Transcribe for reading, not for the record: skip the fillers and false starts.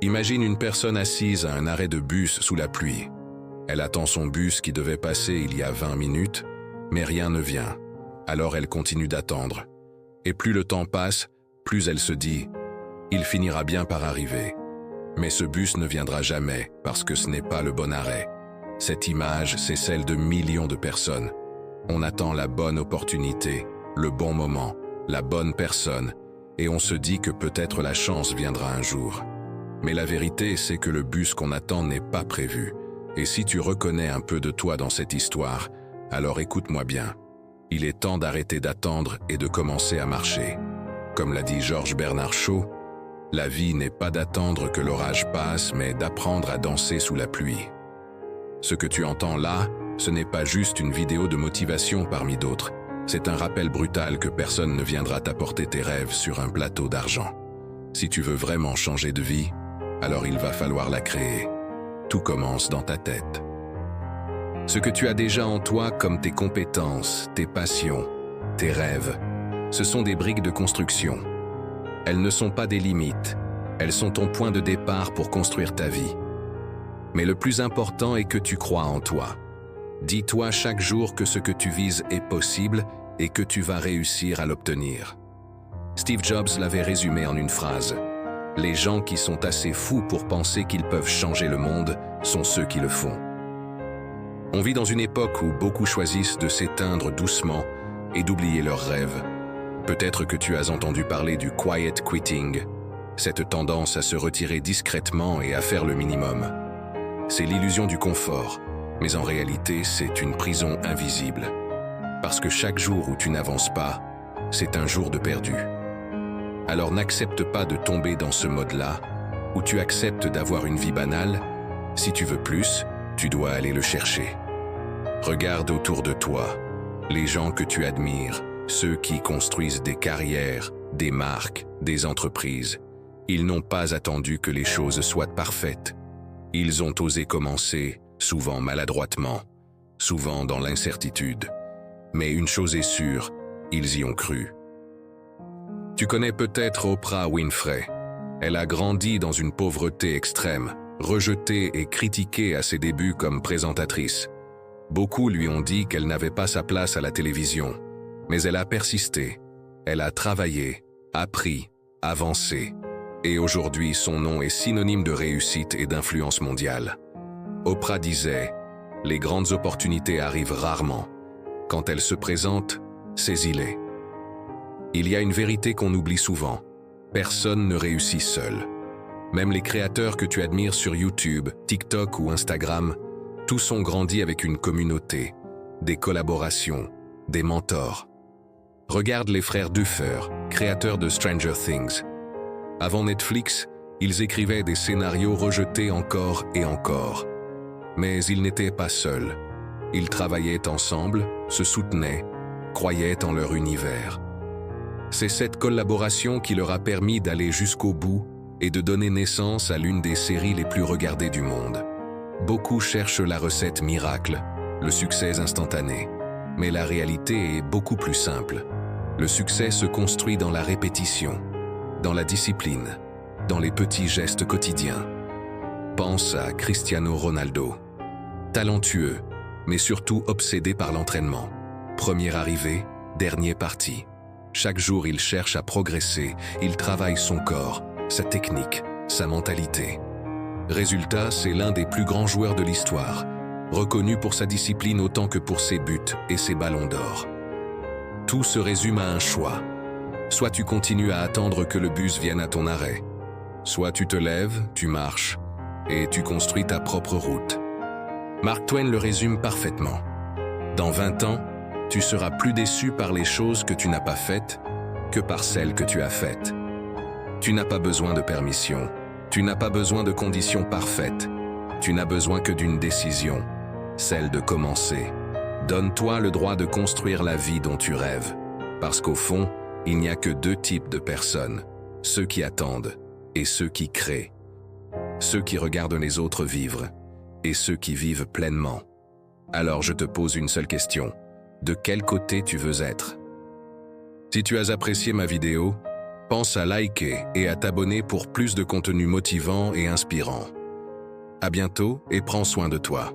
Imagine une personne assise à un arrêt de bus sous la pluie. Elle attend son bus qui devait passer il y a 20 minutes, mais rien ne vient. Alors elle continue d'attendre. Et plus le temps passe, plus elle se dit « Il finira bien par arriver ». Mais ce bus ne viendra jamais parce que ce n'est pas le bon arrêt. Cette image, c'est celle de millions de personnes. On attend la bonne opportunité, le bon moment, la bonne personne, et on se dit que peut-être la chance viendra un jour. Mais la vérité, c'est que le bus qu'on attend n'est pas prévu. Et si tu reconnais un peu de toi dans cette histoire, alors écoute-moi bien. Il est temps d'arrêter d'attendre et de commencer à marcher. Comme l'a dit Georges Bernard Shaw, la vie n'est pas d'attendre que l'orage passe, mais d'apprendre à danser sous la pluie. Ce que tu entends là, ce n'est pas juste une vidéo de motivation parmi d'autres. C'est un rappel brutal que personne ne viendra t'apporter tes rêves sur un plateau d'argent. Si tu veux vraiment changer de vie, alors il va falloir la créer. Tout commence dans ta tête. Ce que tu as déjà en toi comme tes compétences, tes passions, tes rêves, ce sont des briques de construction. Elles ne sont pas des limites, elles sont ton point de départ pour construire ta vie. Mais le plus important est que tu crois en toi. Dis-toi chaque jour que ce que tu vises est possible et que tu vas réussir à l'obtenir. Steve Jobs l'avait résumé en une phrase. Les gens qui sont assez fous pour penser qu'ils peuvent changer le monde sont ceux qui le font. On vit dans une époque où beaucoup choisissent de s'éteindre doucement et d'oublier leurs rêves. Peut-être que tu as entendu parler du quiet quitting, cette tendance à se retirer discrètement et à faire le minimum. C'est l'illusion du confort, mais en réalité, c'est une prison invisible. Parce que chaque jour où tu n'avances pas, c'est un jour de perdu. Alors n'accepte pas de tomber dans ce mode-là, où tu acceptes d'avoir une vie banale. Si tu veux plus, tu dois aller le chercher. Regarde autour de toi, les gens que tu admires, ceux qui construisent des carrières, des marques, des entreprises. Ils n'ont pas attendu que les choses soient parfaites. Ils ont osé commencer, souvent maladroitement, souvent dans l'incertitude. Mais une chose est sûre, ils y ont cru. Tu connais peut-être Oprah Winfrey. Elle a grandi dans une pauvreté extrême, rejetée et critiquée à ses débuts comme présentatrice. Beaucoup lui ont dit qu'elle n'avait pas sa place à la télévision, mais elle a persisté. Elle a travaillé, appris, avancé. Et aujourd'hui, son nom est synonyme de réussite et d'influence mondiale. Oprah disait « Les grandes opportunités arrivent rarement. Quand elles se présentent, saisis-les. » Il y a une vérité qu'on oublie souvent. Personne ne réussit seul. Même les créateurs que tu admires sur YouTube, TikTok ou Instagram, tous ont grandi avec une communauté, des collaborations, des mentors. Regarde les frères Duffer, créateurs de Stranger Things. Avant Netflix, ils écrivaient des scénarios rejetés encore et encore. Mais ils n'étaient pas seuls. Ils travaillaient ensemble, se soutenaient, croyaient en leur univers. C'est cette collaboration qui leur a permis d'aller jusqu'au bout et de donner naissance à l'une des séries les plus regardées du monde. Beaucoup cherchent la recette miracle, le succès instantané. Mais la réalité est beaucoup plus simple. Le succès se construit dans la répétition, dans la discipline, dans les petits gestes quotidiens. Pense à Cristiano Ronaldo. Talentueux, mais surtout obsédé par l'entraînement. Premier arrivé, dernier parti. Chaque jour, il cherche à progresser, il travaille son corps, sa technique, sa mentalité. Résultat, c'est l'un des plus grands joueurs de l'histoire, reconnu pour sa discipline autant que pour ses buts et ses ballons d'or. Tout se résume à un choix. Soit tu continues à attendre que le bus vienne à ton arrêt, soit tu te lèves, tu marches, et tu construis ta propre route. Mark Twain le résume parfaitement. Dans 20 ans, tu seras plus déçu par les choses que tu n'as pas faites que par celles que tu as faites. Tu n'as pas besoin de permission, tu n'as pas besoin de conditions parfaites, tu n'as besoin que d'une décision, celle de commencer. Donne-toi le droit de construire la vie dont tu rêves, parce qu'au fond, il n'y a que deux types de personnes, ceux qui attendent et ceux qui créent, ceux qui regardent les autres vivre et ceux qui vivent pleinement. Alors je te pose une seule question. De quel côté tu veux être? Si tu as apprécié ma vidéo, Pense à liker et à t'abonner pour plus de contenu motivant et inspirant. À bientôt et prends soin de toi.